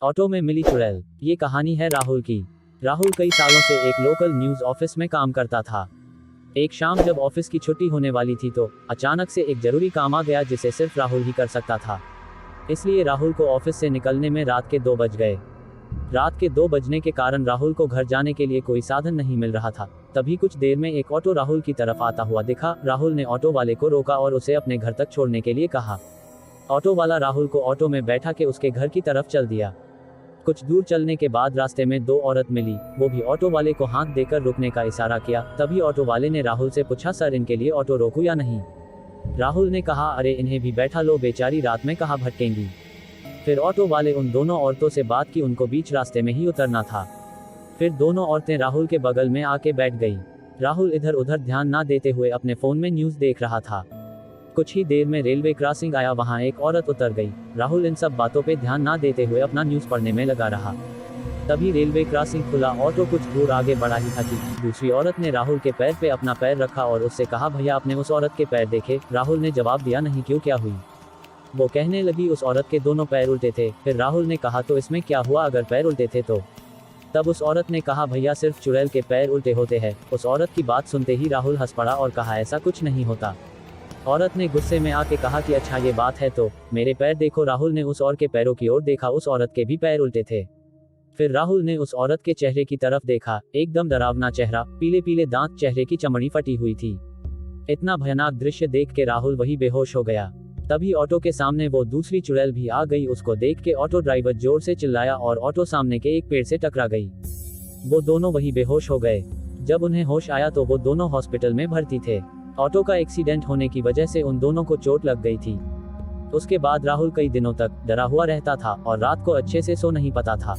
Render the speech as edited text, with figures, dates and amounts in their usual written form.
Auto में मिली चुड़ैल। ये कहानी है राहुल की। राहुल कई सालों से एक लोकल न्यूज़ ऑफिस में काम करता था। एक शाम जब ऑफिस की छुट्टी होने वाली थी तो अचानक से एक जरूरी काम आ गया जिसे सिर्फ राहुल ही कर सकता था। इसलिए राहुल को ऑफिस से निकलने में रात के 2 बज गए। रात के 2 बजने के कारण राहुल को घर जाने के लिए कोई साधन नहीं मिल रहा था। तभी कुछ देर में एक ऑटो राहुल की तरफ आता हुआ दिखा। राहुल ने ऑटो वाले को रोका और उसे अपने घर तक छोड़ने के लिए कहा। ऑटो वाला राहुल को ऑटो में बैठा के उसके घर की तरफ चल दिया। कुछ दूर चलने के बाद रास्ते में 2 औरत मिली। वो भी ऑटो वाले को हाथ देकर रुकने का इशारा किया। तभी ऑटो वाले ने राहुल से पूछा, सर इनके लिए ऑटो रोकूं या नहीं? राहुल ने कहा, अरे इन्हें भी बैठा लो, बेचारी रात में कहाँ भटकेंगी। फिर ऑटो वाले उन दोनों औरतों से बात की उनको बीच रास्ते में ही उतरना था। फिर दोनों औरतें राहुल के बगल में आके बैठ गई। राहुल इधर उधर ध्यान ना देते हुए अपने फोन में न्यूज़ देख रहा था। कुछ ही देर में रेलवे क्रॉसिंग आया, वहां एक औरत उतर गई। राहुल इन सब बातों पे ध्यान ना देते हुए अपना न्यूज़ पढ़ने में लगा रहा। तभी रेलवे क्रॉसिंग खुला। ऑटो कुछ दूर आगे बढ़ा ही था कि दूसरी औरत ने राहुल के पैर पे अपना पैर रखा और उससे कहा, भैया आपने उस औरत के पैर देखे? राहुल ने जवाब दिया, नहीं, क्यों, क्या हुई? वो कहने लगी, उस औरत के दोनों पैर उल्टे थे। फिर राहुल ने कहा, तो इसमें क्या हुआ अगर पैर उल्टे थे तो? तब उस औरत ने कहा, भैया सिर्फ चुड़ैल के पैर उल्टे होते हैं। उस औरत की बात सुनते ही राहुल हंस पड़ा और कहा, ऐसा कुछ नहीं होता। औरत ने गुस्से में आके कहा कि अच्छा ये बात है तो मेरे पैर देखो। राहुल ने उस औरत के पैरों की ओर देखा। उस औरत के भी पैर उल्टे थे। फिर राहुल ने उस औरत के चेहरे की तरफ देखा। एकदम डरावना चेहरा, पीले पीले दांत, चेहरे की चमड़ी फटी हुई थी। इतना भयानक दृश्य देख के राहुल वही बेहोश हो गया। तभी ऑटो के सामने वो दूसरी चुड़ैल भी आ गई। उसको देख के ऑटो ड्राइवर जोर से चिल्लाया और ऑटो सामने के एक पेड़ से टकरा गई। वो दोनों वही बेहोश हो गए। जब उन्हें होश आया तो वो दोनों हॉस्पिटल में भर्ती थे। ऑटो का एक्सीडेंट होने की वजह से उन दोनों को चोट लग गई थी। उसके बाद राहुल कई दिनों तक डरा हुआ रहता था और रात को अच्छे से सो नहीं पाता था।